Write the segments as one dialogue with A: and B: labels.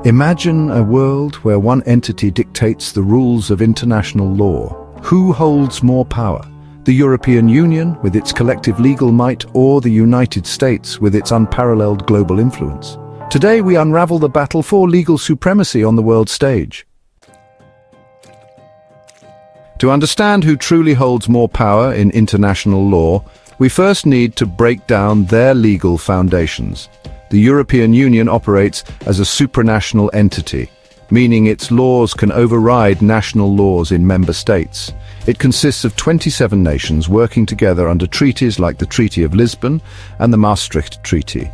A: Imagine a world where one entity dictates the rules of international law. Who holds more power? The European Union, with its collective legal might, or the United States, with its unparalleled global influence? Today we unravel the battle for legal supremacy on the world stage. To understand who truly holds more power in international law, we first need to break down their legal foundations. The European Union operates as a supranational entity, meaning its laws can override national laws in member states. It consists of 27 nations working together under treaties like the Treaty of Lisbon and the Maastricht Treaty.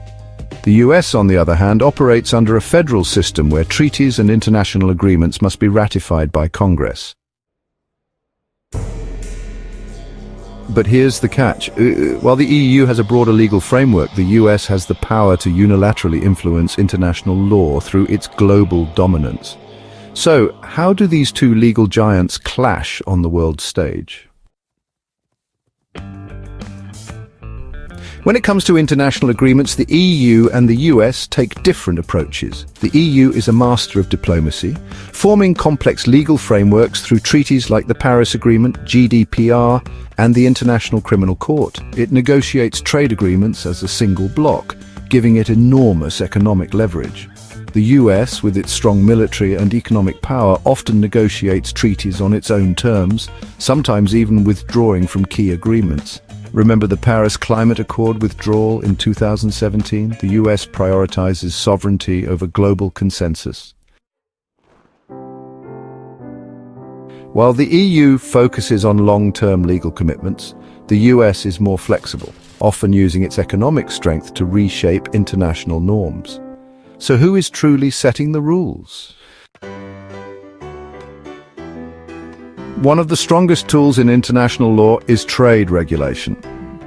A: The US, on the other hand, operates under a federal system where treaties and international agreements must be ratified by Congress. But here's the catch. While the EU has a broader legal framework, the US has the power to unilaterally influence international law through its global dominance. So, how do these two legal giants clash on the world stage? When it comes to international agreements, the EU and the US take different approaches. The EU is a master of diplomacy, forming complex legal frameworks through treaties like the Paris Agreement, GDPR, and the International Criminal Court. It negotiates trade agreements as a single bloc, giving it enormous economic leverage. The US, with its strong military and economic power, often negotiates treaties on its own terms, sometimes even withdrawing from key agreements. Remember the Paris Climate Accord withdrawal in 2017? The US prioritizes sovereignty over global consensus. While the EU focuses on long-term legal commitments, the US is more flexible, often using its economic strength to reshape international norms. So who is truly setting the rules? One of the strongest tools in international law is trade regulation.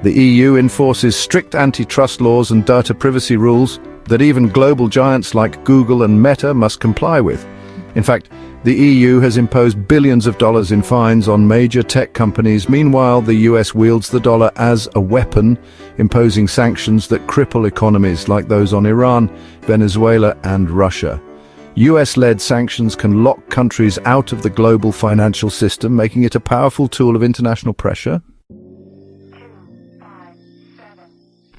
A: The EU enforces strict antitrust laws and data privacy rules that even global giants like Google and Meta must comply with. In fact, the EU has imposed billions of dollars in fines on major tech companies. Meanwhile, the US wields the dollar as a weapon, imposing sanctions that cripple economies like those on Iran, Venezuela, and Russia. US-led sanctions can lock countries out of the global financial system, making it a powerful tool of international pressure.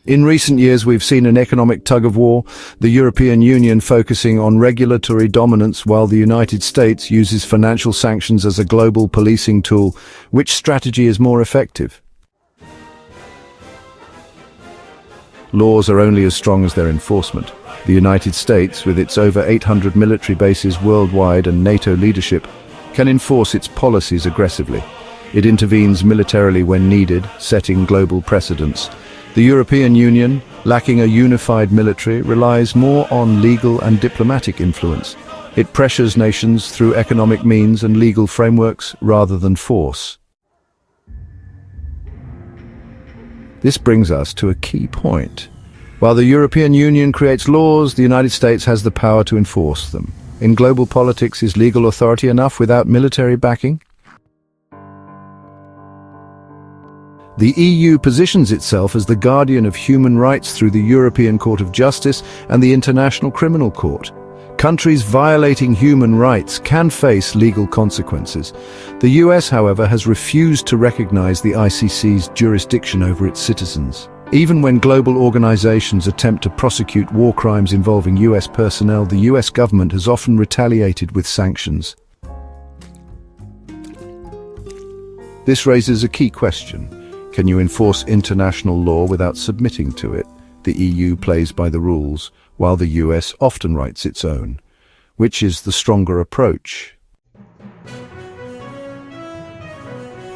A: In recent years, we've seen an economic tug of war, the European Union focusing on regulatory dominance while the United States uses financial sanctions as a global policing tool. Which strategy is more effective? Laws are only as strong as their enforcement. The United States, with its over 800 military bases worldwide and NATO leadership, can enforce its policies aggressively. It intervenes militarily when needed, setting global precedents. The European Union, lacking a unified military, relies more on legal and diplomatic influence. It pressures nations through economic means and legal frameworks rather than force. This brings us to a key point. While the European Union creates laws, the United States has the power to enforce them. In global politics, is legal authority enough without military backing? The EU positions itself as the guardian of human rights through the European Court of Justice and the International Criminal Court. Countries violating human rights can face legal consequences. The US, however, has refused to recognize the ICC's jurisdiction over its citizens. Even when global organizations attempt to prosecute war crimes involving US personnel, the US government has often retaliated with sanctions. This raises a key question. Can you enforce international law without submitting to it? The EU plays by the rules, while the US often writes its own. Which is the stronger approach?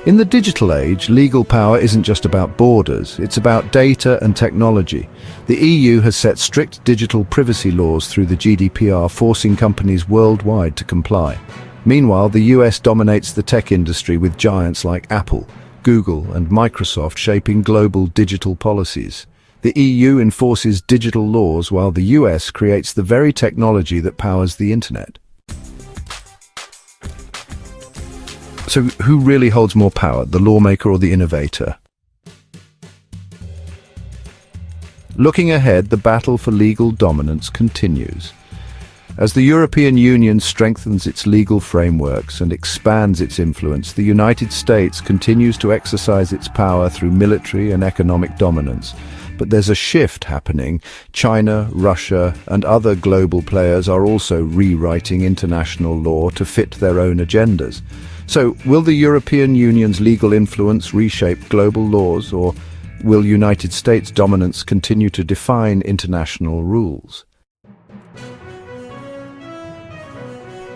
A: In the digital age, legal power isn't just about borders, it's about data and technology. The EU has set strict digital privacy laws through the GDPR, forcing companies worldwide to comply. Meanwhile, the US dominates the tech industry with giants like Apple, Google, and Microsoft shaping global digital policies. The EU enforces digital laws while the US creates the very technology that powers the internet. So who really holds more power, the lawmaker or the innovator? Looking ahead, the battle for legal dominance continues. As the European Union strengthens its legal frameworks and expands its influence, the United States continues to exercise its power through military and economic dominance. But there's a shift happening. China, Russia, and other global players are also rewriting international law to fit their own agendas. So, will the European Union's legal influence reshape global laws, or will United States dominance continue to define international rules?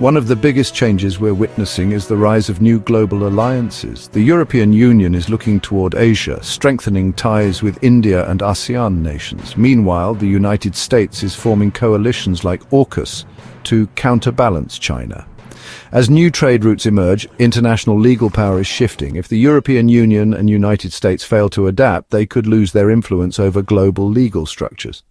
A: One of the biggest changes we're witnessing is the rise of new global alliances. The European Union is looking toward Asia, strengthening ties with India and ASEAN nations. Meanwhile, the United States is forming coalitions like AUKUS to counterbalance China. As new trade routes emerge, international legal power is shifting. If the European Union and United States fail to adapt, they could lose their influence over global legal structures.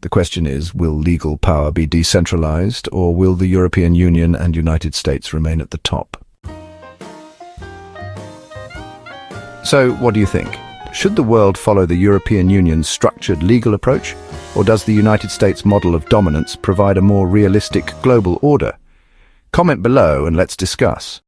A: The question is, will legal power be decentralized, or will the European Union and United States remain at the top? So, what do you think? Should the world follow the European Union's structured legal approach, or does the United States model of dominance provide a more realistic global order? Comment below and let's discuss.